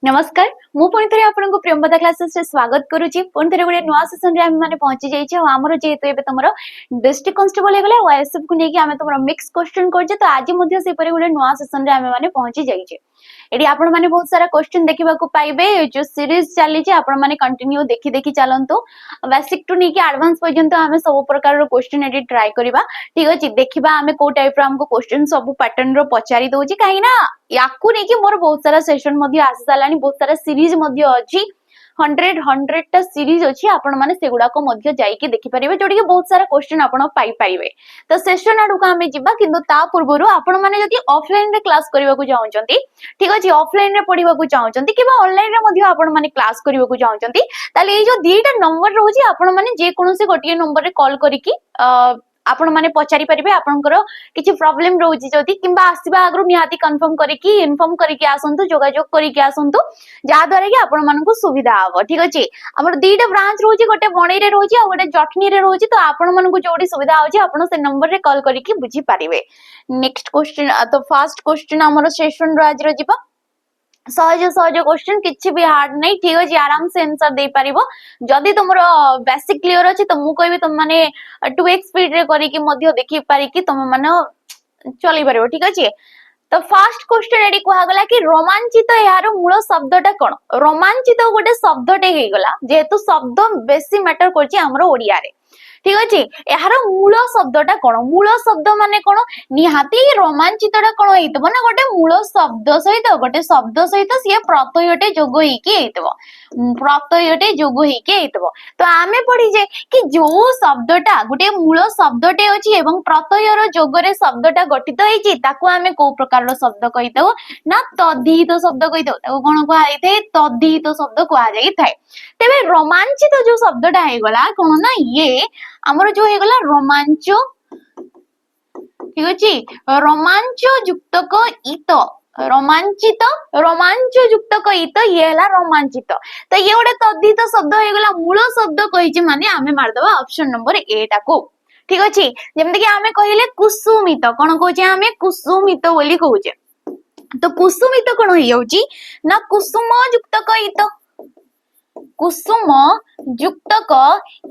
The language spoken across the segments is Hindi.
नमस्कार मु पुणी थे आपको प्रियंवदा क्लासेस रे स्वागत करुच्ची पुणी थे गोटे नुआ सेसन रे आमे माने पहुंची जाइछे हमर जेहेतु एबे तुमर डिस्ट्रिक्ट कांस्टेबल हे गला ओएसएफ को नेकी आमे तुमर मिक्स क्वेश्चन करजे तो आज मध्ये से परे गोटे नुआ सेसन रे आमे माने पहुंची जाइछे एडी आपण माने बहुत सारा क्वेश्चन देखिबा को पाइबे जो सीरीज चली जे आपण माने कंटिन्यू देखि देखि चलंतु बेसिक टू नेकी एडवांस पर्यंत आमे सब प्रकार रो क्वेश्चन एडी ट्राई करबा ठीक अछि देखिबा आमे को टाइप रो हमको क्वेश्चन सब पैटर्न रो पचारी दोछि काहे ना याकू नेकी मोर बहुत सारा सेशन मध्ये आसी सालानी बहुत सारा सीरीज मध्ये अछि 100 टा सीरीज अछि आपण माने सेगुडा को मध्ये जाई के देखि परिबे जोडी के बहुत सारा क्वेश्चन आपण पाई पाइबे तो सेशन आडू का हमें जिबा किंतु ता पूर्वरु आपण माने जदी ऑफलाइन रे क्लास करबा को चाहउचंती ठीक अछि ऑफलाइन रे पढिबा को चाहउचंती किबा ऑनलाइन रे मध्ये आपण माने क्लास करबा को चाहउचंती ताले ए जो दीटा नंबर रहउची आपण माने जे कोनोसे गोटिए नंबर रे कॉल करिकि आपण माने पचारि परिबे आपनकर किछि प्रॉब्लम रहउची जदी किबा आसीबा आगरु निहाती कंफर्म करिकि इन्फॉर्म करिकि आसंतु जोगाजोग करिकि आसंतु जा द्वारा कि आपण मानकु सुविधा हबो ठीक अछि हमर दीटा ब्रांच रहउची गोटे बणी रे रहउची आ गोटे जटनी रे रहउची तो आपण मानकु जोडी सुविधा होची आपण से नंबर रे कॉल करिकि बुझी परिबे नेक्स्ट क्वेश्चन तो फर्स्ट क्वेश्चन हमर सेशन रो आज रो जिबा सहज सहज क्वेश्चन किछि भी हार्ड नहीं ठीक अछि आराम से आंसर दे परिबो जदी तुमरो बेसिक क्लियर अछि त मु कहबी तुम माने 2x स्पीड रे करी कि मध्य देखि पारि कि तुम माने चली परिबो ठीक अछि तो फर्स्ट क्वेश्चन एडी कहा गला कि रोमांचित यार मूल शब्दटा कोन रोमांचित गोटे शब्दटे हे गला जेहेतु शब्द बेसी मैटर करछि हमरो ओडिया रे ठीक अछि यार मूल शब्दटा कोन मूल शब्द माने कोन निहाती रोमांचितटा कोन हेतबो ना गोटे मूल शब्द सहित सिए प्रत्ययटे जोग होइके हेतबो प्रत्ययटे जोग होइके हेतबो तो आमे पढी जे कि जो शब्दटा गोटे मूल शब्दटे अछि एवं प्रत्ययर जोगरे शब्दटा गठित हेछि ताको आमे को प्रकार रो शब्द कहितौ ना तद्धित शब्द कहितौ ताको कोन को आइथे तद्धित शब्द को आ जाई थाए तेबे रोमांचित जो शब्दटा हे गला कोन ना ये हमर जो हे गला रोमांच ठीक अछि रोमांच युक्तक इत रोमांचित रोमांच युक्तक इत ये हला रोमांचित तो ये गोटे तद्धित शब्द हे गला मूल शब्द कहिछि माने आमे मार दबा ऑप्शन नंबर ए टाको ठीक अछि जेमति कि आमे कहिले कुसुमित कोन कहूचे आमे कुसुमित बोली कहूचे तो कुसुमित कोन हे जाउची ना कुसुम युक्तक इत कुसुम युक्तक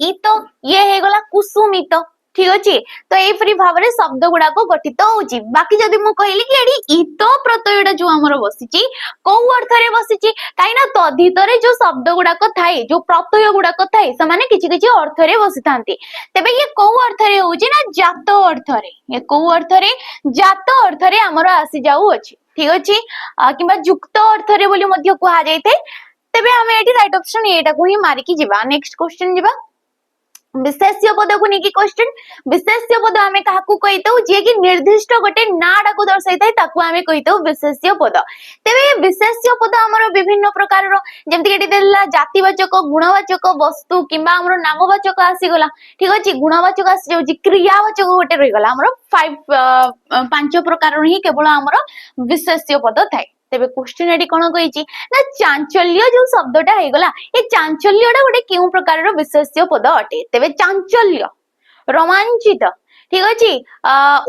इत ये हे गला कुसुमित ठीक अछि तो ए परि भाबरे शब्द गुडा को गठित होउची बाकी जदी मु कहली कि एडी इत प्रत्ययटा जो हमर बसिची को अर्थ रे बसिची काइना तद्धित रे जो शब्द गुडा को थाए जो प्रत्यय गुडा को थाए से माने किछि किछि अर्थ रे बसितांती तबे ये को अर्थ रे होउची ना जात अर्थ रे ये को अर्थ रे जात अर्थ रे हमर आसी जाउ अछि ठीक अछि किबा युक्त अर्थ रे बोली मध्ये कुहा जायते तेबे हमें एटी राइट ऑप्शन एटा को ही मारी की जिबा नेक्स्ट क्वेश्चन जिबा विशेष्य पद को नेकी क्वेश्चन विशेष्य पद हमें काहाकू कहितौ जे कि निर्दिष्ट गोटे नाडा को दर्शाइतै ताकू हमें कहितौ विशेष्य पद तेबे विशेष्य पद हमर विभिन्न प्रकार रो जेमति एटी देला जातिवाचक गुणवाचक वस्तु किबा हमर नामवाचक आसी गला ठीक अछि गुणवाचक आसी जाउ क्रियावाचक गोटे रहि गला हमर 5 प्रकार रो ही केवल हमर विशेष्य पद थाए तेबे क्वेश्चन एडी कोन कहिची ना चांचल्य जो शब्दटा हे गला ए चांचल्यटा गोटे केउ प्रकार रो विशेष्य पद अटे तेबे चांचल्य रोमांचित ठीक अछि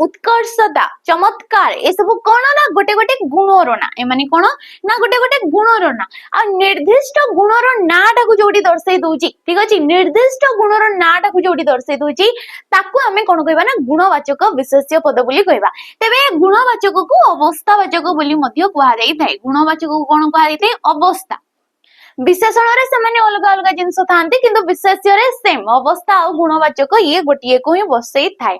उत्कर्षता चमत्कार ए सब कोन ना गोटे गोटे गुणरो ना ए माने कोन ना गोटे गोटे गुणरो ना आ निर्दिष्ट गुणरो नाटा को जोडी दर्शाई दोची ठीक अछि निर्दिष्ट गुणरो नाटा को जोडी दर्शाई दोची ताकू हमें कोन कहबा ना गुणवाचक विशेष्य पद बोली कहबा तेबे गुणवाचक को अवस्थावाचक बोली मध्ये कुहा जाई थाए गुणवाचक को कोन कुहा जाई थाए अवस्था विशेषण रे समान अलग अलग जिंस थांती किंतु विशेष्य रे सेम अवस्था और गुणवाचक ये गोटिए को ही बसई थाए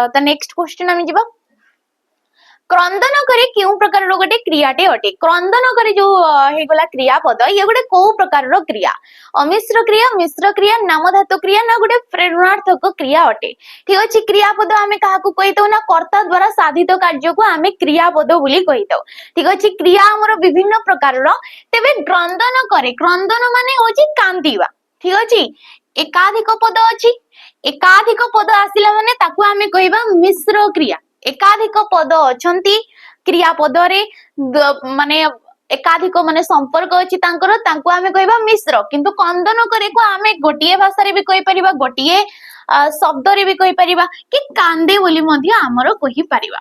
तो नेक्स्ट क्वेश्चन हम जिबा क्रंदन करे क्यों प्रकार रो गोटे क्रियाटे अटे क्रंदन करे जो हे गला क्रियापद ये गोटे को प्रकार रो क्रिया अमिश्र क्रिया मिश्र क्रिया नामधातु क्रिया ना गोटे प्रेरणार्थक क्रिया अटे ठीक अछि क्रियापद हमें काहाकू कहितौ ना कर्ता द्वारा साधित कार्य को हमें क्रियापद बोली कहितौ ठीक अछि क्रिया हमर विभिन्न प्रकार रो तेबे क्रंदन माने होची कांदिबा ठीक अछि एकाधिक पद अछि एकाधिक पद आसिला माने ताकू हमें कहिबा मिश्र क्रिया एकाधिक पद अछंती क्रिया पद रे माने एकाधिक माने संपर्क अछि तांकर तांको हमें कहबा मिश्र किंतु कंदन करे को हमें गोटिए भाषा रे भी कहि परिबा गोटिए शब्द रे भी कहि परिबा कि कांदे बोली मध्ये हमरो कहि परिबा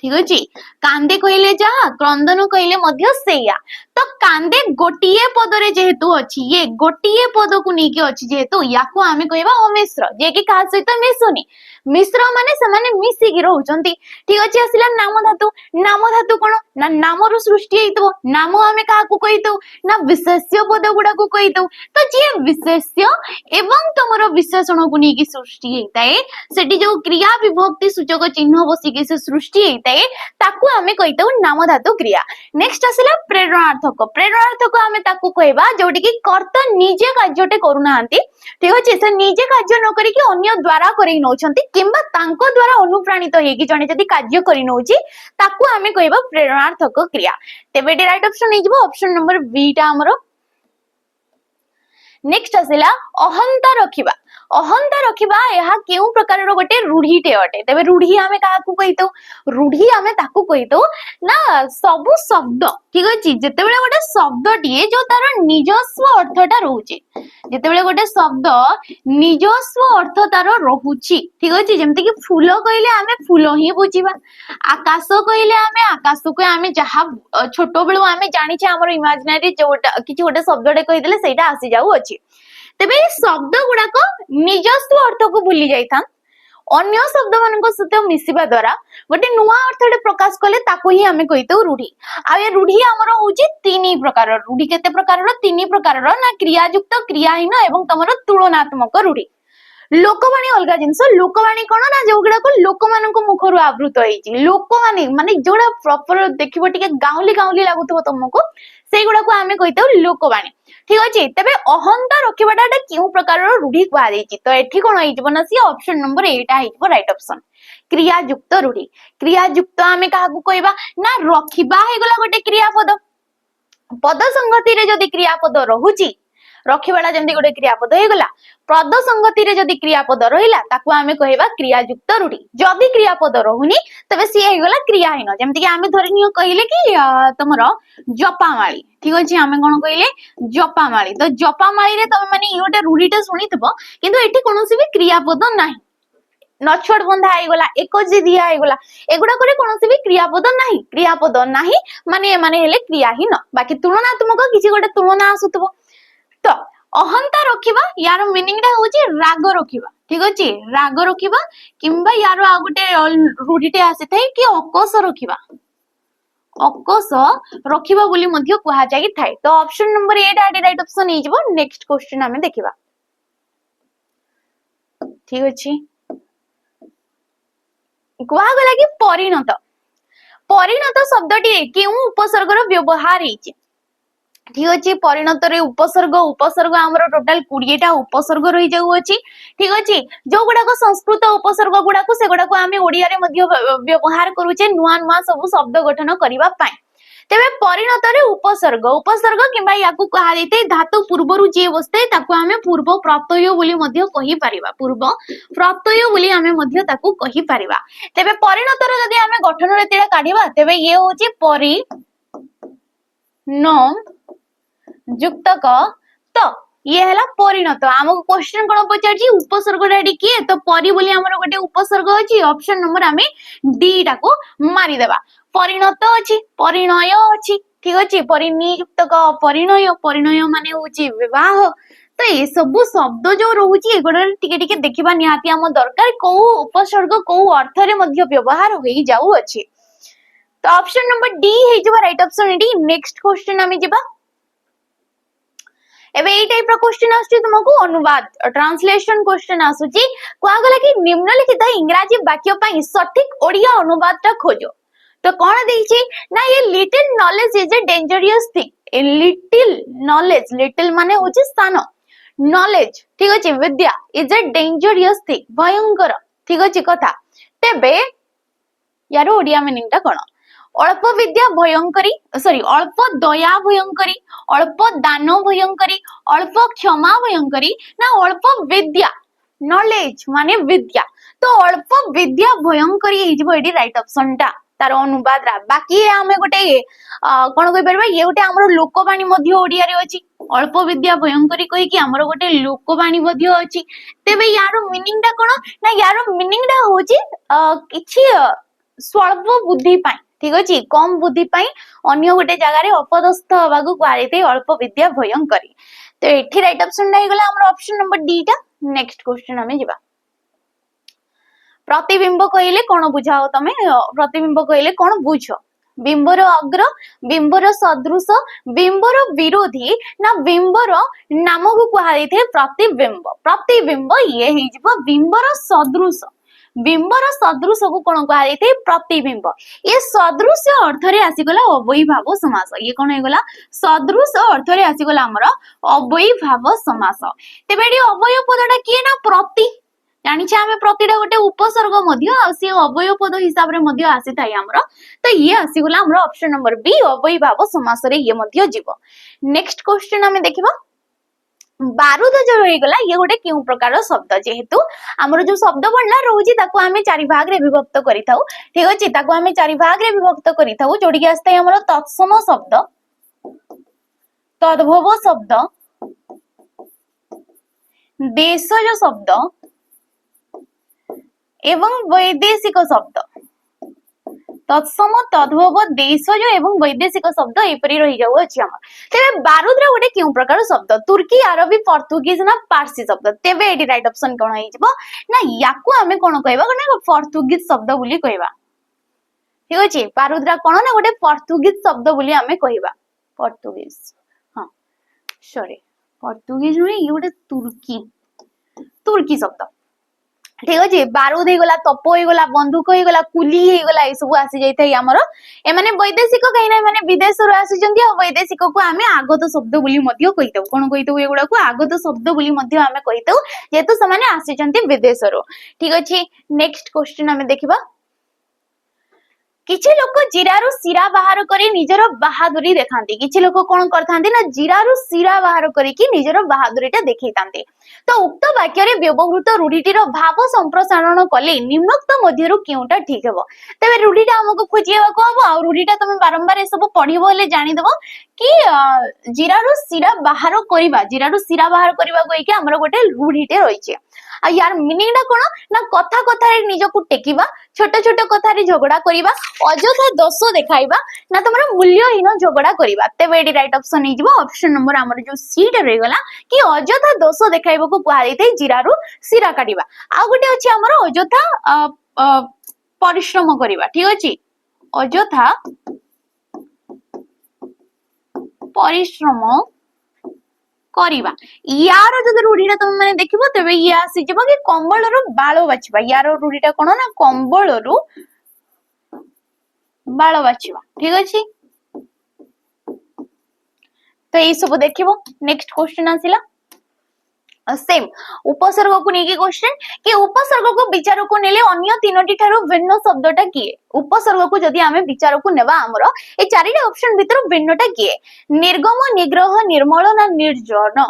ठीक अछि कांदे कहले जहा क्रंदन कहले मध्य सेया तो कांदे गोटिए पदरे जेहेतु अछि ये गोटिए पद को नेकी अछि जेहेतु याको आमे कहबा अमिश्र जे कि का सहित मिसुनी मिश्र माने समाने मिसी कि रहउचंती ठीक अछि आसिला नाम धातु कोन ना नाम रु सृष्टि हेतबो नाम आमे का को कहितौ ना विशेष्य पद गुडा को कहितौ तो जे विशेष्य एवं तमरो विशेषण को नेकी सृष्टि हेताए सेठी जो क्रिया विभक्ति सूचक चिन्ह बसी के से सृष्टि हेताए ताकू आमे कहितौ नाम धातु क्रिया नेक्स्ट आसिला प्रेरणार्थक आमे ताकू कहबा जोटी कि कर्ता निजे कार्यटे करूनांती ठीक अछि से निजे कार्य न करी कि अन्य द्वारा करै नउछंती किंबा तांको द्वारा अनुप्राणित हे कि जने जदी कार्य करि नउची ताकू आमे कहबा प्रेरणार्थक क्रिया तेबे डी राइट ऑप्शन नै जिवो ऑप्शन नंबर बी टा हमरो नेक्स्ट आसिला अहंता रखिबा यहा केउ प्रकार रो गोटे रूढ़ीटे अटे तेबे रूढ़ी आमे काकू कहितो रूढ़ी आमे ताकू कहितो ना सब शब्द ठीक अछि जेतेबेले गोटे शब्दटीए जो तार निजस्व अर्थटा रहउची जेतेबेले गोटे शब्द निजस्व अर्थ तार रहउची ठीक अछि जेमति कि फूल कहिले आमे फूल ही बुझिबा आकाश कहिले आमे आकाश को आमे जहा छोटो बेलु आमे जानि छे हमर इमेजिनरी जोटा किछि गोटे शब्दटे कहिदेले सेटा आसी जाउ अछि तेबे शब्द गुड़ाक निजस्व अर्थ को भूली जाइथान अन्य शब्द मानक सहित मिसिबा द्वारा गोटे नुआ अर्थटे प्रकाश कले ताको ही आमे कहितौ रूढ़ी आ ये रूढ़ी हमर होउची तीन प्रकार रूढ़ी केते प्रकार तीन प्रकार ना क्रियायुक्त क्रियाहीन एवं तमर तुलनात्मक रूढ़ी लोकवाणी अलग जिनस लोकवाणी कौन ना जोगुड़ा को लोक मानक मुखरु आवृत होइची लोकवाणी माने जोड़ा प्रॉपर देखिबो टिके गाउली गाउली लागुतबो तुमको सेई गुड़ा को आमे कहितौ लोकवाणी ठीक अछि तबे अहंता रखिबाटा केउ प्रकार रूढ़ी कुआ देइची तो एठी कोन होइजबो ना सी ऑप्शन नंबर 8 आइजबो राइट ऑप्शन क्रियायुक्त रूढ़ी क्रियायुक्त आमे काहा को कहबा ना रखिबा हे गला गोटे क्रियापद पद संगति रे जदी क्रियापद रहूची रखिबाला जेमति गोटे क्रियापद हे गला पद संगति रे जदी क्रियापद रहिला ताकू आमे कहबा क्रियायुक्त रूढ़ी जदी क्रियापद रहुनी तबे सी हे गला क्रियाहीन जेमति कि आमे धरिनियो कहिले कि तमरो जपामाळी ठीक अछि आमे कोन कहिले जपामाळी तो जपामाळी रे तमे माने इ गोटे रूढ़ीटे सुनितबो किंतु एठी कोनोसी भी क्रियापद नाही नछड़ बंधा आइ गला एकजी दिया आइ गला एगुडा करे कोनोसी भी क्रियापद नाही माने माने हेले क्रियाहीन बाकी तुलनात्मक किछि गोटे तुलना आसुतबो तो अहंता रखिबा यार मीनिंग टा होची राग रखिबा ठीक अछि राग रखिबा किंबा यार आ गोटे रूढ़ीटे आसीथाय कि अकोश रखिबा अकोश रखिबा बोली मध्य कुहा जाई थाय तो ऑप्शन नंबर 8 आडी राइट ऑप्शन हे जिवो नेक्स्ट क्वेश्चन हमें देखिबा ठीक अछि कुहा गला कि परिणत शब्दटी केउ उपसर्गर व्यवहार हेची ठीक अछि परिणत रे उपसर्ग हमरो टोटल 20 टा उपसर्ग रहि जाउ अछि ठीक अछि जो गुडा को संस्कृत उपसर्ग गुडा को से गुडा को आमे ओडिया रे मध्य व्यवहार करूचे नुआ नुआ सब शब्द गठन करिबा पाए तेबे परिणत रे उपसर्ग किबा याकू कहा जैते धातु पूर्वरु जे बसते ताकू आमे पूर्व प्रत्यय बोली मध्य कहि परिबा पूर्व प्रत्यय बोली आमे मध्य ताकू कहि परिबा तेबे परिणत रे जदी आमे गठन रे तेडा काढिबा तेबे ये होची परि न जुक्तक तो ये हला परिणत हमको क्वेश्चन कोन पचारची उपसर्ग रेडी किए तो परि बोली हमरो गोटे उपसर्ग अछि ऑप्शन नंबर हमें डी टा को मारी देबा परिणत अछि परिणय अछि ठीक अछि परिनियुक्तक परिणय माने होची विवाह तो ये सब शब्द जो रहउची एगोडा टिके टिके देखिबा निहाती हम दरकार को उपसर्ग को अर्थ रे मध्य व्यवहार होई जाउ अछि तो ऑप्शन नंबर डी हे जबा right option D next question हमें जिबा एबे ए टाइप रो क्वेश्चन आछी तुमको अनुवाद ट्रांसलेशन क्वेश्चन आसुची कोआ गला कि निम्नलिखित इंग्रजी वाक्य पई सटीक ओडिया अनुवाद ता खोजो तो कोन देइची ना ये little knowledge is a dangerous thing a little knowledge little माने होची स्थान नॉलेज ठीक अछि विद्या इज ए डेंजरियस थिंग भयंकर ठीक अछि कथा तेबे यार ओडिया मीनिंग ता कोन अल्प विद्या भयंकरी सॉरी अल्प दया भयंकरी अल्प दान भयंकरी अल्प क्षमा भयंकरी ना अल्प विद्या नॉलेज माने विद्या तो अल्प विद्या भयंकरी हे जिवो एडी राइट ऑप्शन ता तार अनुवाद रा बाकी हमें गोटे कोन कहि परबा ये गोटे हमर लोकवाणी मध्य ओडिया रे अछि अल्प विद्या भयंकरी कहि कि हमर गोटे लोकवाणी मध्य अछि तेबे यार मीनिंग ता कोन ना यार मीनिंग ता होची किछि स्वल्प बुद्धि पाई ठीक अछि कम बुद्धि पाई अन्य गोटे जगह अपदस्थ हवाकू कुआଯାଇते अल्प विद्या भयंकरी तो एठी राइट ऑप्शन टा गला हमर ऑप्शन नंबर डी टा नेक्स्ट क्वेश्चन हमें जिबा प्रतिबिंब कहले कोन बुझाओ तमे प्रतिबिंब कहले कोन बुझो बिंबर अग्र बिंबर सदृश बिंबर विरोधी ना बिंबर नाम को कुआई थे प्रतिबिंब प्रतिबिंब ये ही जिवो बिंबर सदृश बिंबर सदृश को कोन कुआई थे प्रतिबिंब ये सदृश अर्थ रे आसीगला अवयभाव समास ये कोन हेगला सदृश अर्थ रे आसीगला हमर अवयभाव समास तेबेडी अवयव पदटा किए ना प्रति जानिछे आमे प्रतिटा गोटे उपसर्ग मध्य आ से अवयव पद हिसाब रे मध्य आसी थाई हमर तो ये आसीगला हमर ऑप्शन नंबर बी अवयभाव समास रे ये मध्य जीवो नेक्स्ट क्वेश्चन हमें देखिबा बारूद जो होइगला ये गोटे क्यों प्रकार शब्द जेहेतु हमर जो शब्द बनला रहउची ताको आमे चारि भाग रे विभक्त करिताउ ठीक अछि ताको आमे चारि भाग रे विभक्त करिताउ जोडी के आस्ते हमर तत्सम शब्द तद्भव शब्द देशज शब्द एवं वैदेशिक शब्द तत्सम तद्भव देशज एवं वैदेशिक शब्द एपरी रही जाउ अछि हमर तेबे बारूद रे गोटे क्यों प्रकार शब्द तुर्की अरबी पोर्तुगीज ना पारसी शब्द तेबे एडी राइट ऑप्शन कोन होई जबो ना याकू हमें कोन कहबा ना पोर्तुगीज शब्द बोली कहबा ठीक अछि बारूद रा कोन ना गोटे पोर्तुगीज शब्द बोली हमें कहबा पोर्तुगीज हां सॉरी पोर्तुगीज रे ये गोटे तुर्की तुर्की शब्द ठीक अछि बारूद हे गला तप हे गला बंदूक हे गला कुली हे गला ए सब आसी जाई थाई हमर ए माने वैदेशिक कहिना माने विदेश रो आसी जंती आ वैदेशिक को आमे आगत शब्द बोली मध्य कहितौ कोन कहितौ एगुडा को आगत शब्द बोली मध्य आमे कहितौ जेतु समाने आसी जंती विदेश रो ठीक अछि नेक्स्ट क्वेश्चन हमें देखिबा किछि लोक जीरारु सिरा बाहर करी निजर बहादुरी देखांती किछि लोक कोन करथांती ना जीरारु सिरा बाहर करी कि निजर बहादुरीटा देखैतांती तो उक्त वाक्य रे व्यवहृत रूढ़िटीर भाव संप्रसारण कले निम्नोक्त मध्यरु केउटा ठीक हेबो तबे रूढ़िटा हमको खोजिएबा को हबो आ रूढ़िटा तमे बारंबार ए सब पढिबो ले जानि देबो कि जीरारु सिरा बाहर करबा कोइ कि हमर गोटे रूढ़िटे रहिছে आ यार मीनिंगटा कोन ना कथा कथा रे निजको टेकिबा छोट छोट कथा रे झगड़ा करिबा अजथा दोष देखाइबा ना तमरा मूल्यहीन झगड़ा करिबा तेबे एडी राइट ऑप्शन हि जिवो ऑप्शन नंबर हमर जो सी टे रहि गला कि अजथा दोष देखाइबा को कुआ दैते जीरारु सिरा काटिबा आ गोटे अछि हमर अजथा परिश्रम करिबा ठीक अछि अजथा परिश्रम करिबा यार जदि रूढ़ीटा तुम माने देखिबो तबे ये आसी जबो कि कंबळरो बाळ बाछिबा यार रूढ़ीटा कोन ना कंबळरो बाळ बाछिबा ठीक अछि तो ए सब देखिबो नेक्स्ट क्वेश्चन आसिला सेम उपसर्ग को नेकी क्वेश्चन कि उपसर्ग को विचार को नेले अन्य तीनोटी ठारो भिन्न शब्दटा किए उपसर्ग को जदि आमे विचार को नेबा हमरो ए चारिटा ऑप्शन भितर भिन्नटा किए निर्गम निग्रह निर्मल ना निर्जन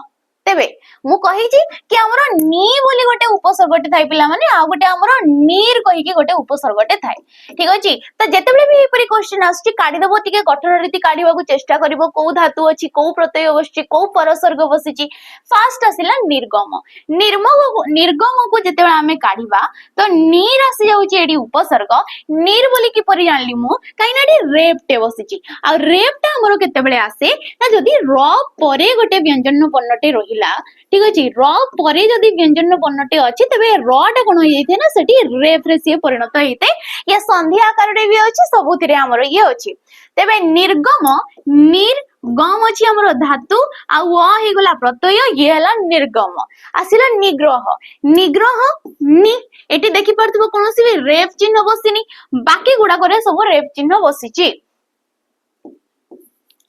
तेबे मु कहि छी कि हमरो नी बोली गोटे उपसर्गटे थाई पिला माने आ गोटे हमरो नीर कहि कि गोटे उपसर्गटे थाई ठीक अछि त जेतेबेले भी एपरि क्वेश्चन आछि काढी देबो तिके कठोर रीति काढीबा को चेष्टा करबो को धातु अछि को प्रत्यय बसछि को परसर्ग बसिछि फास्ट आसिला निर्गम निर्गम को जेतेबेले आमे काढीबा तो नीर आसी जाउछि एडी उपसर्ग नीर बोली कि परि जानली मु काइना एडी रेपटे बसिछि आ रेपटा हमरो केतेबेले आसे ना जदी र परे गोटे व्यंजन वर्णटे रहि ठीक अछि र परे जदी व्यंजन वर्णटे अछि तबे र टा कोन होई जाइते ना सेठी रेफ रे से परिणत होइते या संधि आकार रे भी अछि सबुतिरे हमर ये अछि तबे निर्गम निर्गम अछि हमर धातु आ व हे गला प्रत्यय ये हला निर्गम आसिला निग्रह निग्रह नि एटी देखि परथबो कोनोसी भी रेफ चिन्ह बसिनी बाकी गुडा करे सब रेफ चिन्ह बसिछि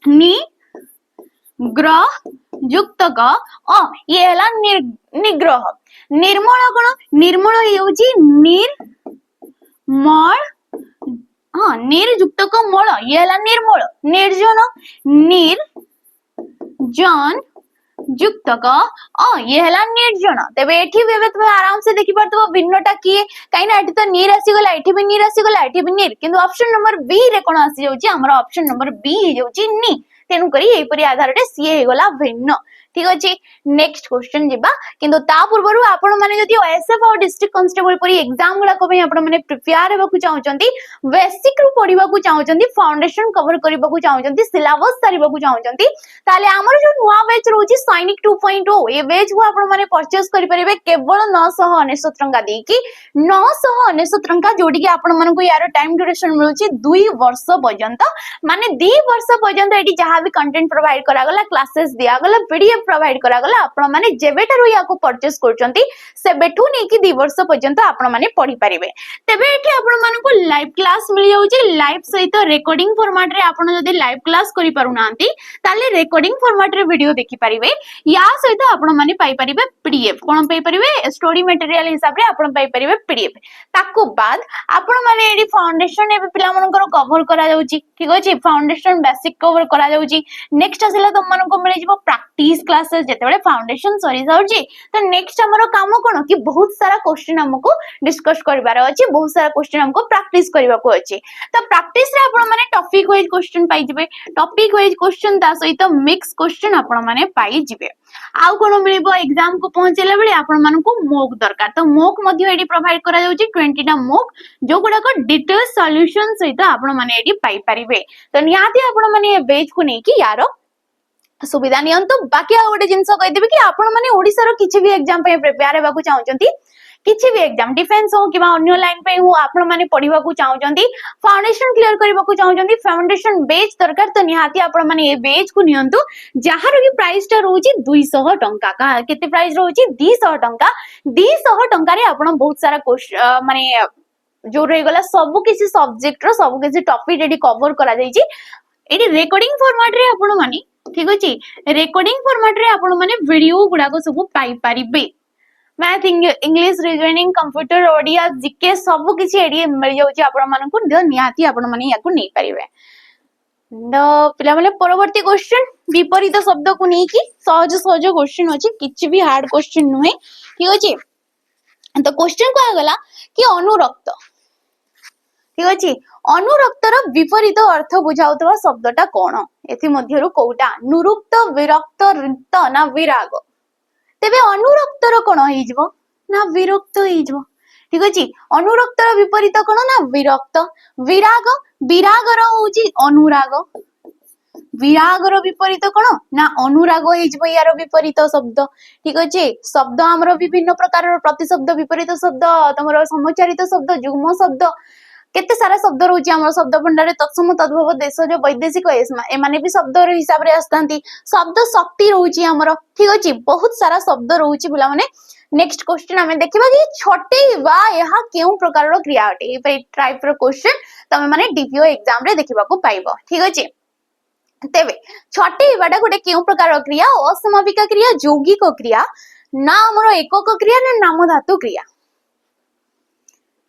नि ग्रह युक्त क ये हला निग्रह निर्मल कोन निर्मल हेउची निर्मल हां निर्युक्त क मल ये हला निर्मल निर्जन निर्जन युक्त क ये हला निर्जन तबे एठी बेबे तुम आराम से देखि परतबो भिन्नटा किए काइना एठी तो नीर आसी गला एठी भी नीर आसी गला एठी भी नीर किंतु ऑप्शन नंबर बी रे कोन आसी जाउची हमर ऑप्शन नंबर बी हे जाउची नि तेनु करी एपरि आधारटे सी हे गला भिन्न ठीक अछि नेक्स्ट क्वेश्चन जिबा किंतु ता पूर्वरु आपण माने जदि ओएसएफ और डिस्ट्रिक्ट कांस्टेबल परी एग्जाम गुला को आपण माने प्रिपेयर हेबा को चाहउचंती बेसिक रु पढिबा को चाहउचंती फाउंडेशन कवर करबा को चाहउचंती सिलेबस सारिबा को चाहउचंती ताले हमर जो नुवा बैच रहउची सैनिक 2.0 ए बैच को आपण माने परचेस करि परिबे केवल 999 टंका देकी 999 टंका जोडी के आपण मानको यार टाइम ड्यूरेशन मिलुची 2 वर्ष पर्यंत माने 2 वर्ष पर्यंत एटी जहां भी कंटेंट प्रोवाइड करा गला क्लासेस दिया गला पीडीएफ प्रोवाइड करा गला आपण माने जेबेटारु याको परचेस करचंती सेबेठु नेकी 2 वर्ष पर्यंत आपण माने पढी परिबे तेबे एठी आपण मानको लाइव क्लास मिल जाउची लाइव सहित रेकॉर्डिंग फॉर्मेट रे आपण जदी लाइव क्लास करि पारु नांती ताले रेकॉर्डिंग फॉर्मेट रे वीडियो देखि परिबे या सहित आपण माने पाई परिबे पीडीएफ कोन पाई परिबे स्टोरी मटेरियल हिसाब रे आपण पाई परिबे पीडीएफ ताको बाद आपण माने एडी फाउंडेशन एबे पिला मनकर कवर करा जाउची ठीक अछि फाउंडेशन बेसिक कवर करा जाउची नेक्स्ट आसिला तुम मानको मिले जिवो प्रैक्टिस क्लासेस जेतेबेले फाउंडेशन सरी जाउची तो नेक्स्ट हमरो काम कोन कि बहुत सारा क्वेश्चन हमको डिस्कस करबार अछि बहुत सारा क्वेश्चन हमको प्रैक्टिस करबा को अछि तो प्रैक्टिस रे आपण माने टॉपिक वाइज क्वेश्चन पाई जिवे टॉपिक वाइज क्वेश्चन ता सहित मिक्स क्वेश्चन आपण माने पाई जिवे आउ कोन मिलिबो एग्जाम को पहुंचेला बेले आपण मानको मोक दरकार तो मोक मध्ये एडी प्रोवाइड करा जाउची 20 टा मोक जो गुडा को डिटेल सॉल्यूशन सहित आपण माने एडी पाई परिबे तो निहाती आपण माने ए बेच को नै कि यारो सुविधा नियंतु बाकी आ गोटे जिंस कहि देबे कि आपण माने ओडिसा रो किछि भी एग्जाम पे प्रिपेयर हेबा को चाहउचंती किछि भी एग्जाम डिफेंस हो किबा अन्य लाइन पे हो आपण माने पढिबा को चाहउचंती फाउंडेशन क्लियर करबा को चाहउचंती फाउंडेशन बेच दरकार तो निहाती आपण माने ए बेच को नियंतु जहार भी प्राइस टा रहउची 200 टंका का केते प्राइस रहउची 200 टंका 200 टंका रे आपण बहुत सारा माने जो रेगला सब किछि सब्जेक्ट रो सब किछि टॉपिक एडी कवर करा जाईची एडी रेकॉर्डिंग फॉर्मेट रे आपण माने ठीक अछि रेकॉर्डिंग फॉर्मेट रे आपण माने वीडियो गुडा को सब पाई परिबे math English reasoning computer Odia GK सब किछि एडी मिल जाउची आपण मानकु निहाती आपण माने याकु नै परिबे द पिला माने परवर्ती क्वेश्चन विपरीत शब्द को नै कि सहज सहज क्वेश्चन अछि किछि भी हार्ड क्वेश्चन नुहे ठीक अछि तो क्वेश्चन को आगला कि अनुरक्त ठीक अछि अनुरक्तर विपरीत अर्थ बुझाउतबा शब्दटा कोन एथि मध्यरु कोउटा निरुक्त विरक्त रिक्त ना विराग तेबे अनुरक्तर कोन होई जबो ना विरक्त होई जबो ठीक अछि अनुरक्तर विपरीत कोन ना विरक्त विराग विरागर होउची अनुराग विरागर विपरीत कोन ना अनुराग होई जबो यार विपरीत शब्द ठीक अछि शब्द हमरो विभिन्न प्रकार प्रतिशब्द विपरीत शब्द तमरो समुच्चारित शब्द जुग्म शब्द केते सारा शब्द रहउची हमर शब्द भंडार तत्सम तद्भव देशज वैदेशिक ए माने भी शब्द रो हिसाब रे आस्तांती शब्द शक्ति रहउची हमर ठीक अछि बहुत सारा शब्द रहउची बुला माने नेक्स्ट क्वेश्चन हमें देखिबा कि छटेइबा यहा केउ प्रकार रो क्रिया अटे ए टाइप रो क्वेश्चन तमे माने डीपीओ एग्जाम रे देखिबा को पाइबो ठीक अछि तेबे छटेइबाटा गोटे केउ प्रकार रो क्रिया असमापिका क्रिया यौगिक क्रिया ना हमर एकक क्रिया ना नाम धातु क्रिया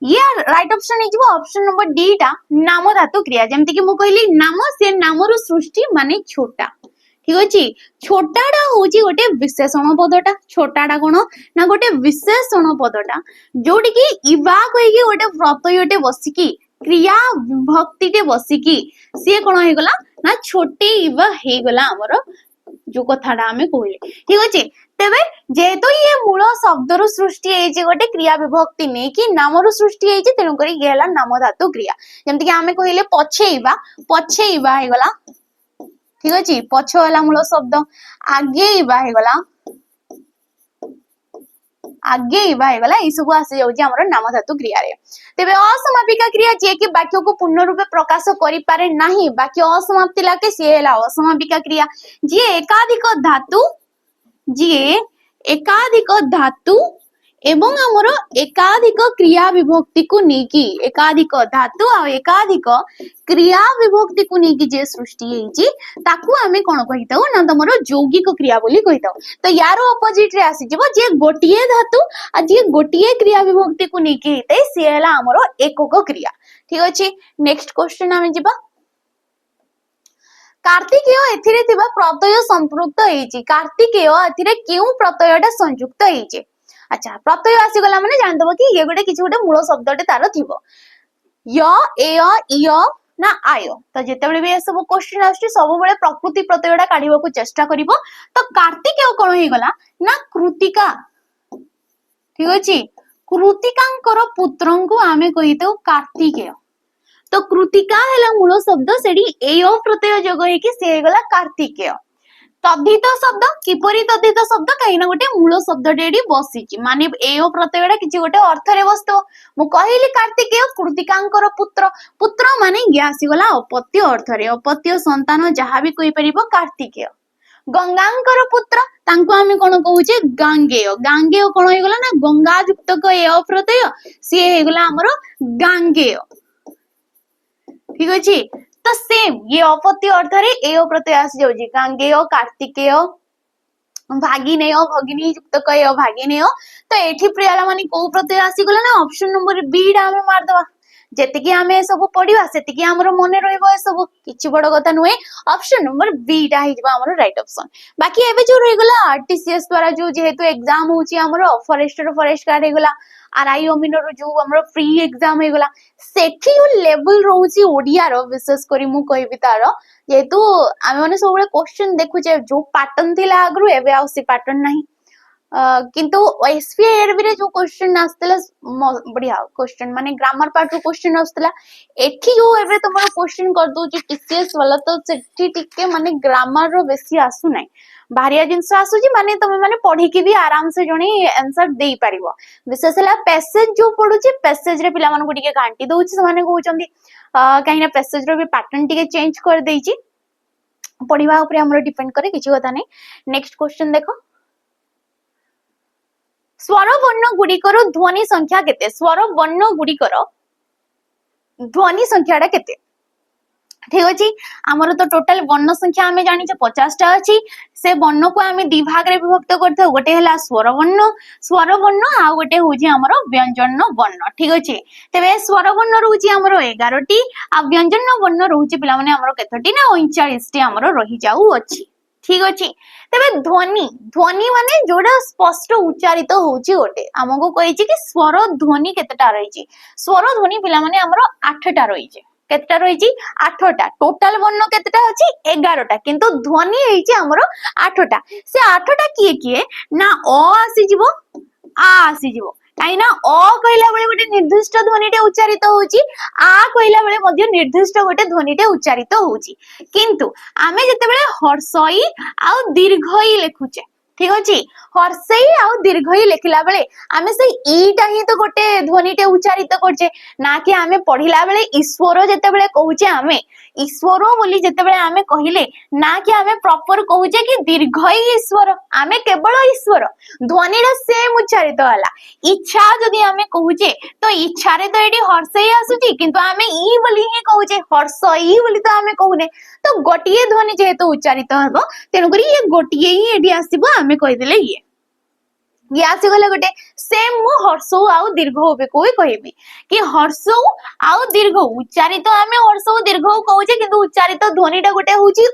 ये राइट ऑप्शन है ऑप्शन नंबर डी टा नाम धातु क्रिया जेमति कि मु कहली नाम से नामरु सृष्टि माने छोटा ठीक अछि छोटाडा होची गोटे विशेषण पदटा छोटाडा कोन ना गोटे विशेषण पदटा जोडी कि इवा कहि कि गोटे प्रत्ययटे बसिकी क्रिया विभक्तिटे बसिकी से कोन हे गला ना छोटे इवा हे गला हमर जो कथाडा हमें कहले ठीक अछि तेबे जेतो ये मूल शब्द रो सृष्टि हे जे गोटे क्रिया विभक्ति नै कि नाम रो सृष्टि हे जे तेनु करी गेला नाम धातु क्रिया जेमति कि हमें कहले पछेइबा हे गला ठीक अछि पछो वाला मूल शब्द आगेइबा हे गला हे गला ई सब आसे जाउ जे हमर नाम धातु क्रिया रे तेबे असमापिका क्रिया जे कि वाक्य को पूर्ण रूपे प्रकाश करि पारे नाही वाक्य असमाप्ति लाके से हेला असमापिका क्रिया जे एकाधिक धातु एवं हमर एकाधिक क्रिया विभक्ति को नेकी एकाधिक धातु आ एकाधिक क्रिया विभक्ति को नेकी जे सृष्टि हेची ताकू हमें कोन कहिताउ ना तमरो यौगिक क्रिया बोली कहिताउ तो यार ऑपोजिट रे आसी जबो जे गोटिए धातु आ जे गोटिए क्रिया विभक्ति को नेकी हेते से हला हमरो एकक क्रिया ठीक अछि नेक्स्ट क्वेश्चन हमें जिबा कार्तिकेय एथिरे थिबा प्रत्यय संपृक्त हेची कार्तिकेय एथिरे केउ प्रत्ययटा संयुक्त हेची अच्छा प्रत्यय आसी गला माने जान दबो कि ये गोटे किछि गोटे मूल शब्दटे तार थिबो य ए य ना आय। तो जितेबाला भी सब क्वेश्चन आसुची सब बेले प्रकृति प्रत्ययटा काढिबा को चेष्टा करिवो। तो कार्तिकेय कोन हे गला ना कृतिका, ठीक अछि। कृतिकांकर पुत्रंकु आमे कहितो कार्तिकेय। तो कृतिका हेला मूल शब्द सेडी एय प्रत्यय जोग हे कि से गला कार्तिकेय। तद्धित शब्द किपरि तद्धित शब्द कहीं ना गोटे मूल शब्द डेडी बसिची माने एय प्रत्ययटा किछि गोटे अर्थ रे बसतो। मु कहिली कार्तिकेय कृतिकांकर पुत्र, पुत्र माने ग्यासी गला अपत्य अर्थ रे, अपत्य संतान जहां भी कहि परिबो कार्तिकेय। गंगांकर पुत्र तांको आमे कोन कहूचे गांगेय। गांगेय कोन हे गला ना गंगा युक्त क एय प्रत्यय सी हे गला हमरो गांगेय, ठीक अछि। तो सेम ये अपत्य अर्थ रे एय प्रत्यय आसी जाउची गांगेय, कार्तिकेय, भागिनेय, भगिनी युक्त कय भागिनेय। तो एठी प्रियाला माने को प्रत्यय आसी गला ना ऑप्शन नंबर बी डा हमें मार दवा। जेतिकी हमें सब पढिबा सेतिकी हमरो मने रहइबो ए सब किछि बड़ कथा नुए। ऑप्शन नंबर बी डा हि जबा हमरो राइट ऑप्शन। बाकी एबे जो रहि गला आरटीसीएस द्वारा जो जेहेतु एग्जाम होची हमरो फॉरेस्टर फॉरेस्ट गार्ड हे गला, आरआई ओमिनर जो हमरो फ्री एग्जाम हे गला, सेठी जो लेवल रहउची ओडिया रो विशेष करी मु कहिबी तार जेहेतु आमे माने सब क्वेश्चन देखुचे जो पैटर्न थिला आगरु एबे आउ से पैटर्न नाही। किंतु एसपीआईआरबी रे जो क्वेश्चन आस्तला बढ़िया क्वेश्चन माने ग्रामर पार्ट रो क्वेश्चन आस्तला एठी जो एबे तमरो क्वेश्चन कर दो जे टीसीएस वाला तो सेठी टिके माने ग्रामर रो बेसी आसु नाही, भारिया जिंस आसु जी माने तमे माने पढी के भी आराम से जणी आंसर देई परिबो। विशेष हला पैसेज जो पढुची पैसेज रे पिला मानको टिके घांटी दोउची से माने कहउचंदी काहे ना पैसेज रो भी पैटर्न टिके चेंज कर देइची, पढिबा ऊपर हमरो डिपेंड करे किछि कथा नै। नेक्स्ट क्वेश्चन देखो, स्वर वर्ण गुड़िकर ध्वनि संख्या केते? स्वर वर्ण गुड़िकर ध्वनि संख्याटा केते? ठीक अछि। हमर तो टोटल वर्ण संख्या हमें जानि छ 50 टा अछि। से वर्ण को हमें दि भाग रे विभक्त करथे, गोटे हला स्वर वर्ण आ गोटे होजी हमर व्यंजन वर्ण, ठीक अछि। तबे स्वर वर्ण रहउची हमर 11 टी आ व्यंजन वर्ण रहउची पिला माने हमर केतोटी ना 39 टी हमर रहि जाउ अछि, ठीक अछि। तबे ध्वनि ध्वनि माने जोडा स्पष्ट उच्चारित होउची गोटे हमको कहिची कि स्वर ध्वनि केतेटा रहिची। स्वर ध्वनि पिला माने हमर 8 टा रहिची, केतेटा रहिची 8 टा। टोटल वर्ण केतेटा अछि 11 टा, किंतु ध्वनि हेची हमर 8 टा। से 8 टा किए किए ना अ आसी जिवो, आ आसी जिवो, काइना अ कहिला बेले गोटे निर्दिष्ट ध्वनिटे उच्चारित होउची, आ कहिला बेले मध्ये निर्दिष्ट गोटे ध्वनिटे उच्चारित होउची। किंतु आमे जेतेबेले हर्षई आ दीर्घई लेखुचे, ठीक अछि। हर्षई आ दीर्घई लेखिला बेले आमे से ईटा ही तो गोटे ध्वनिटे उच्चारित करचे, ना कि आमे पढिला बेले ईश्वर जेतेबेले कहूचे आमे ईश्वर बोली जेतेबेले आमे कहिले ना कि आमे प्रॉपर कहूचे कि दीर्घई ईश्वर, आमे केवल ईश्वर ध्वनिटा सेम उच्चारित होला। इच्छा जदि आमे कहूचे तो इच्छा रे तो एडी हर्षई आसुची, किंतु आमे ई बोली ही कहूचे, हर्षई बोली तो आमे कहूने। तो गोटिए ध्वनि जेहेतु उच्चारित हबो तेनु करी ये गोटिए ही एडी आसीबो, आमे कहि देले ये आसी गले गोटे सेम मु हर्षौ आउ दीर्घौ बे कोई कहबी कि हर्षौ आउ दीर्घौ उच्चारित आमे हर्षौ दीर्घौ कहूचे, किंतु उच्चारित ध्वनिटा गोटे होउची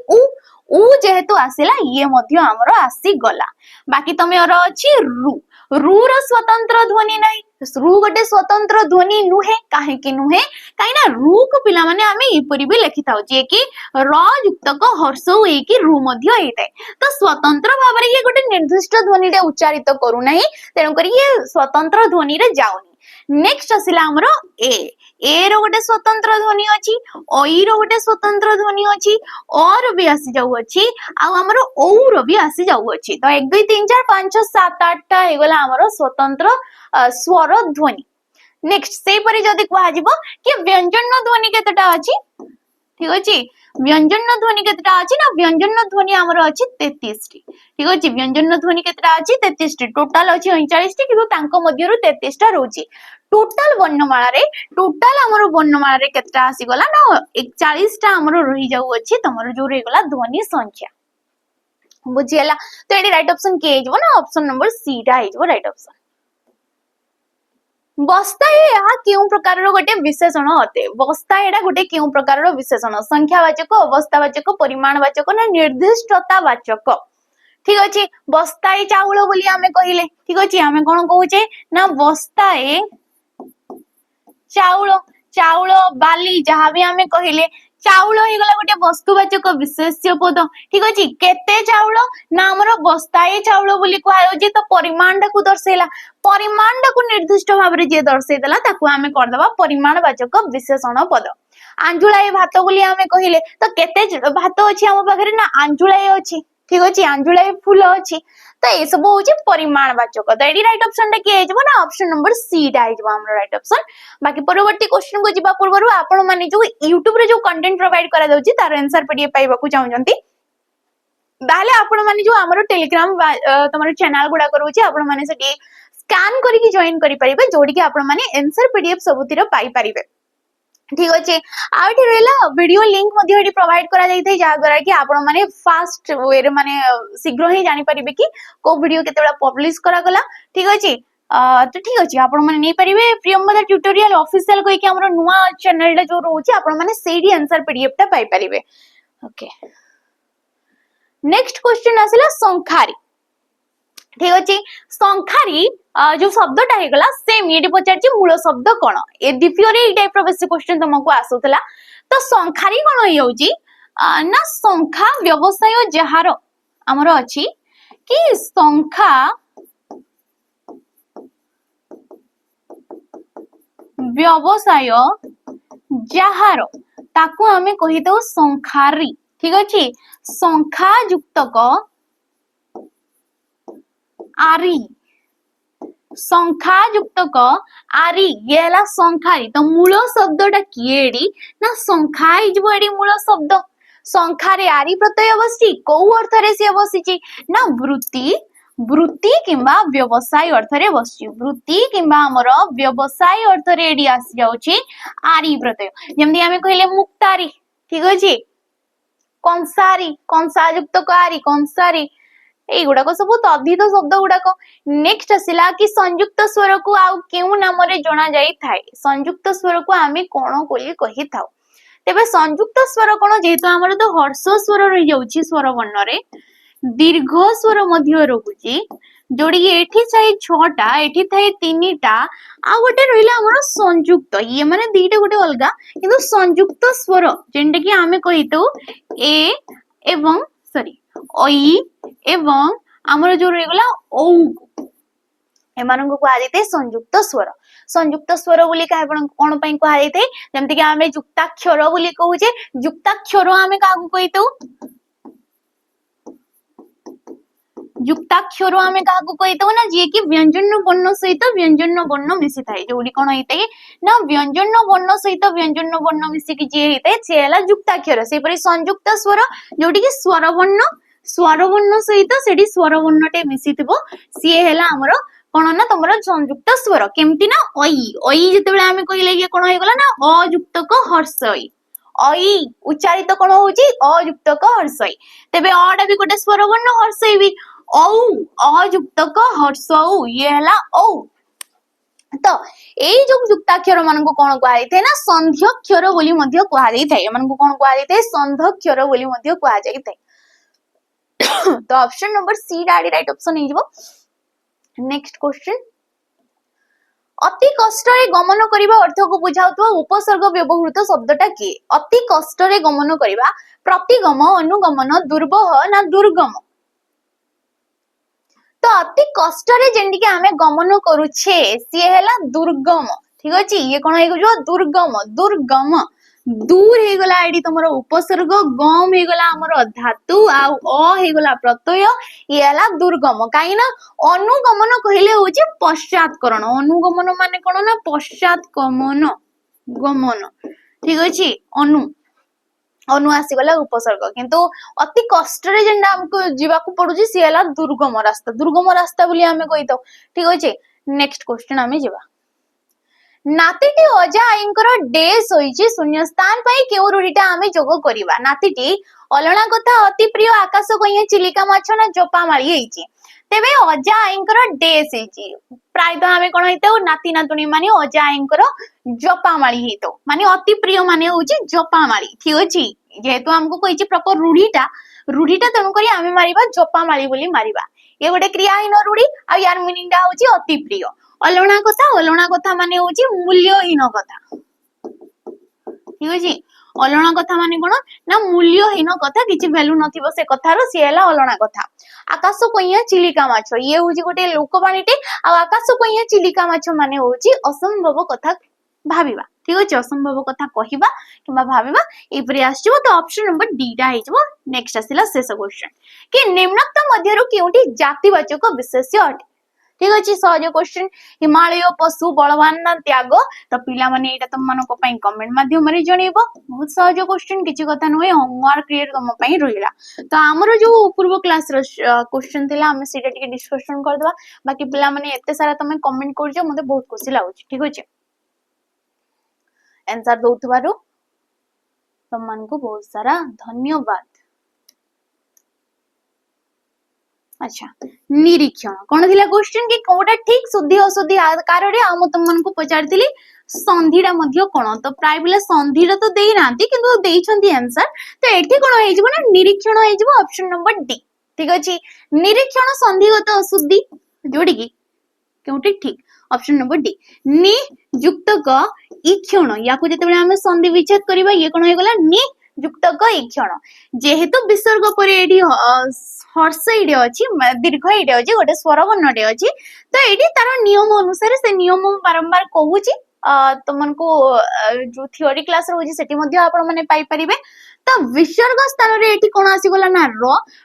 उ जेहेतु आसिला ये मध्य हमर आसी गला। बाकी तमेर अछि रु, रु रो स्वतंत्र ध्वनि नै, रु गोटे स्वतंत्र ध्वनि नुहे, काहे कि नुहे काइना रु को पिला माने आमे इपरि भी लिखि थाउ जे कि र युक्त को हर्षौ ए कि रु मध्य हेतै। तो स्वतंत्र भाबरे ये गोटे निर्दिष्ट ध्वनिटे उच्चारित करू नै, तेनु करी ये स्वतंत्र ध्वनि रे जाउनी। नेक्स्ट आसिला हमरो ए रो गोटे स्वतंत्र ध्वनि अछि, ओई रो गोटे स्वतंत्र ध्वनि अछि, और भी आसी जाउ अछि, आ हमरो औ रो भी आसी जाउ अछि। तो 1 2 3 4 5 6 7 8 टा हे गला हमरो स्वतंत्र स्वर ध्वनि। नेक्स्ट से परि जदी कहआ जिवो कि व्यंजन ध्वनि केतेटा अछि, ठीक अछि। व्यंजन ध्वनि केतेटा अछि ना, व्यंजन ध्वनि हमरो अछि 33 टी, ठीक अछि। व्यंजन ध्वनि केतेटा अछि 33 टी, टोटल अछि 39 टी, किंतु तांको मध्यरु 33 टा रहउची। टोटल वर्णमाला रे टोटल हमरो वर्णमाला रे केतेटा आसी गला ना 41 टा हमरो रहि जाउ अछि, तमरो जो रे गला ध्वनि संख्या बुझियला। तो एडी राइट ऑप्शन के हिजबो ना, ऑप्शन नंबर सी टा हिजबो राइट ऑप्शन। बस्ता या केउ प्रकार रो गोटे विशेषण होते? बस्ता एडा गोटे केउ प्रकार रो विशेषण? संख्यावाचक, अवस्थावाचक, परिमाणवाचक ना निर्दिष्टतावाचक? ठीक अछि। बस्ताए चाउल बोली आमे कहिले, ठीक अछि। आमे कोन कहूचे ना बस्ताए चाउल, चाउल बाली जहाँ भी आमे कहिले चाउल ही गला गोटे वस्तुवाचक विशेष्य पद ठीक अछि केते चाउल ना हमर बस्ताए चाउल बोली कहै तो परिमाण को दर्शेला परिमाण को निर्दिष्ट भाव रे जे दर्शे देला ताकू आमे कर देबा परिमाणवाचक विशेषण पद आंजुलाए भात बोली आमे कहिले तो केते भात अछि हम पाखरे ना आंजुलाए अछि ठीक अछि आंजुलाए फूल अछि तो ए सब होची परिमाणवाचक तो एडी राइट ऑप्शन टा के हेजबो ना ऑप्शन नंबर सी टा हेजबो हमर राइट ऑप्शन बाकी परवर्ती क्वेश्चन को जिबा पूर्व आपण माने जो YouTube रे जो कंटेंट प्रोवाइड करा जाउची तार आंसर पीडीएफ पाइबा को चाहउचंती दाले आपण माने जो हमर टेलीग्राम तमर चैनल गुडा करूची आपण माने सेठी स्कैन करिकि जॉइन करि परिबे जोडी कि आपण माने आंसर पीडीएफ सबुतिर पाई परिबे ठीक अच्छे आउट रहला वीडियो लिंक मध्ये एडी प्रोवाइड करा जाई थे जा द्वारा कि आपण माने फास्ट वे रे माने शीघ्र ही जानि परिबे कि को वीडियो केतेबेला पब्लिश करा गला ठीक अछि तो ठीक अछि आपण माने नै परिबे प्रियंवदा ट्यूटोरियल ऑफिशियल कोइ कि हमर नुवा चैनल टा जो रहउची आपण माने सेडी आंसर पीडीएफ टा पाई परिबे ओके नेक्स्ट क्वेश्चन आसला संखारी ठीक अछि संखारी जो शब्दटा हे गला सेम ये पचारची मूल शब्द कोन ए द्वितीय रे ए टाइप रो बेसी क्वेश्चन तुमको आसुतला तो संखारी कोन होई होची ना संखा व्यवसाय जहार हमर अछि कि संखा व्यवसाय जहार ताकू हमें कहि दो संखारी ठीक अछि संखा युक्तक आरी संख्या युक्तक आरी येला संखारी तो मूल शब्दटा किएडी ना संख्या इजबो एडी मूल शब्द संखारे आरी प्रत्यय बसची को अर्थ रे से बसची ना वृत्ति वृत्ति किंबा व्यवसाय अर्थ रे बसची वृत्ति किंबा हमर व्यवसाय अर्थ रे एडी आसी जाउची आरी प्रत्यय जेमदी हमें कहिले मुक्तारी ठीक अछि कंसारी कंसा युक्तक आरी कंसारी एगुड़ाक सब तद्धित शब्द गुड़ाक नेक्स्ट आसिला कि संयुक्त स्वर को आउ केउ नाम रे जना जाई थाए संयुक्त स्वर को आमे कोन कोली कहि थाउ तेबे संयुक्त स्वर कोन जेहेतु हमर तो हर्ष स्वर रहि जाउची स्वर वर्ण रे दीर्घ स्वर मध्य रहुची जोडी एठी चाहि 6टा एठी थाए 3टा आ गोटे रहिला हमर संयुक्त ये माने दीटा गोटे अलगा किंतु संयुक्त स्वर जेंटा कि आमे कहितौ ए एवं सॉरी ओई एवं हमर जो रहिगला औ एमानन को आ जेते संयुक्त स्वर बोली का कोन पई को आ जेते जेमति कि आमे युक्ताक्षर बोली कहूजे युक्ताक्षर आमे कागु कहितौ युक्ताक्षर आमे कागु कहितौ ना जे कि व्यंजन वर्ण सहित व्यंजन वर्ण मिसी थाए जोडी कोन हेते ना व्यंजन वर्ण सहित व्यंजन वर्ण मिसी कि जे हेते से हला युक्ताक्षर से परि संयुक्त स्वर जोडी कि स्वर वर्ण सहित सेडी स्वर वर्णटे मिसिथिबो सी हेला हमर कोन ना तमरो संयुक्त स्वर केमति ना ओई जेतेबेले आमे कहिले ये कोन हे गला ना अयुक्तक हर्षई ओई उच्चारित कोन होची अयुक्तक हर्षई तेबे अडा भी गोटे स्वर वर्ण हर्षई भी औ अयुक्तक हर्षौ ये हेला औ तो एई जो युक्ताक्षर मानको कोन कुआ जाय थे ना संध्यक्षर बोली मध्य कुआ जाय थे मानको कोन कुआ जाय थे संध्यक्षर बोली मध्य कुआ जाय थे तो ऑप्शन नंबर सी डाडी राइट ऑप्शन हे जबो नेक्स्ट क्वेश्चन अति कष्ट रे गमन करिबा अर्थ को बुझाउतवा उपसर्ग व्यवहृत शब्दटा की अति कष्ट रे गमन करिबा प्रतिगम अनुगमन दुर्बह ना दुर्गम तो अति कष्ट रे जेंडी के हमें गमन करूछे सी हेला दुर्गम ठीक अछि ये कोन हे जो दुर्गम दूर हे गला आईडी तमरो उपसर्ग गम हे गला हमरो धातु आ अ हे गला प्रत्यय येला दुर्गम काईना अनुगमन कहिले होचे पश्चातकरण अनुगमन माने कोन ना पश्चातगमन गमन ठीक अछि अनु आसी गला उपसर्ग किंतु अति कष्ट रे जेंडा हमको जीवा को पडुची सियाला दुर्गम रास्ता बोली हमें कहितो ठीक अछि नेक्स्ट क्वेश्चन हमें जीवा नातीटी अजा आईंकर डेस होईची शून्य स्थान पाई केउ रूढीटा आमे जोग करिवा नातीटी अलणा कथा अति प्रिय आकाश कहिए चिलिका माछ ना जोपा मारी हेची तेबे अजा आईंकर डेस हेची प्राय तो आमे कोन हेतो नाती नातुनी माने अजा आईंकर जोपा मारी हेतो माने अति प्रिय माने होची जोपा मारी ठीक अछि जेहेतु हमको कहिची प्रॉपर रूढीटा तनु करी आमे मारिबा जोपा मारी बोली मारिबा ये गोटे क्रियाहीन रूढी आ यार मीनिंगटा होची अति प्रिय अलणा कथा माने होची मूल्यहीन कथा ठीक अछि अलणा कथा माने कोन ना मूल्यहीन कथा किछि वैल्यू नथिबो से कथार से हला अलणा कथा आकाश कोइया चिलिका माछ ये होची गोटे लोकवाणीटे आ आकाश कोइया चिलिका माछ माने होची असंभव कथा भाबिबा ठीक अछि असंभव कथा कहिबा किबा भाबिबा एपरि आछिबो तो ऑप्शन नंबर डी टा हिजबो नेक्स्ट आसिला शेष क्वेश्चन कि निम्नोक्त मध्यरु केउटी जातिवाचक विशेष्य अटे ठीक अछि सहज क्वेश्चन हिमालय पशु बलवान ना त्याग तो पिला माने एटा तुम मानको पई कमेंट माध्यम रे जणेबो बहुत सहज क्वेश्चन किछि कथा नय होमवर्क क्रिएट तुम पई रहिला तो हमरो जो पूर्व क्लास रो क्वेश्चन थिला हम सेटा टिके डिस्कशन कर दवा बाकी पिला माने एते सारा तुम कमेंट करजो मते बहुत खुशी लागुछ ठीक अछि आंसर दउथबारो तुम मानको बहुत सारा धन्यवाद अच्छा निरीक्षण कौन थिला क्वेश्चन कि कोटा ठीक शुद्धि अशुद्धि आकार रे आ तुम मन को पचारथिली संधिडा मध्य कोन तो प्राय बिला संधिडा तो देई नांती किंतु देई छंती आंसर तो एठी कोन होई जबो ना निरीक्षण होई जबो ऑप्शन नंबर डी ठीक अछि निरीक्षण संधिगत अशुद्धि जोडी की केउटी ठीक ऑप्शन नंबर डी नि युक्त क इक्षण याकू जेतेबेले हम संधि विच्छेद करबा ये कोन होई गला नि युक्त क इक्षण जेहेतु विसर्ग परे एठी हर्ष इडे अछि दीर्घ इडे अछि गोटे स्वर वर्णटे अछि तो एठी तार नियम अनुसार से नियम बारंबार कहूची तुमन को जो थ्योरी क्लास रहउची सेठी मध्ये आपण माने पाई परिबे तो विसर्ग स्थान रे एठी कोन आसी गला ना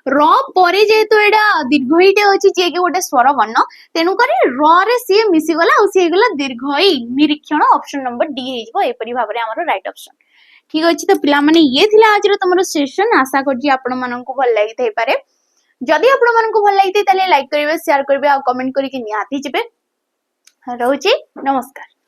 र परे जेहेतु एडा दीर्घ इडे अछि जे कि गोटे स्वर वर्ण तेनु करी र रे सी मिसी गला और सी गला दीर्घ इ निरीक्षण ऑप्शन नंबर डी हेजबो एपरि भाबरे हमर राइट ऑप्शन ठीक अछि तो पिला माने ये थिला आज रो तमरो सेशन आशा करजी आपण मानन को भल लागि थई पारे जदि आपण मानन को भल लागि थई तले लाइक करिवे शेयर करिवे आ कमेंट करि कि निहाती जिबे रहउची नमस्कार।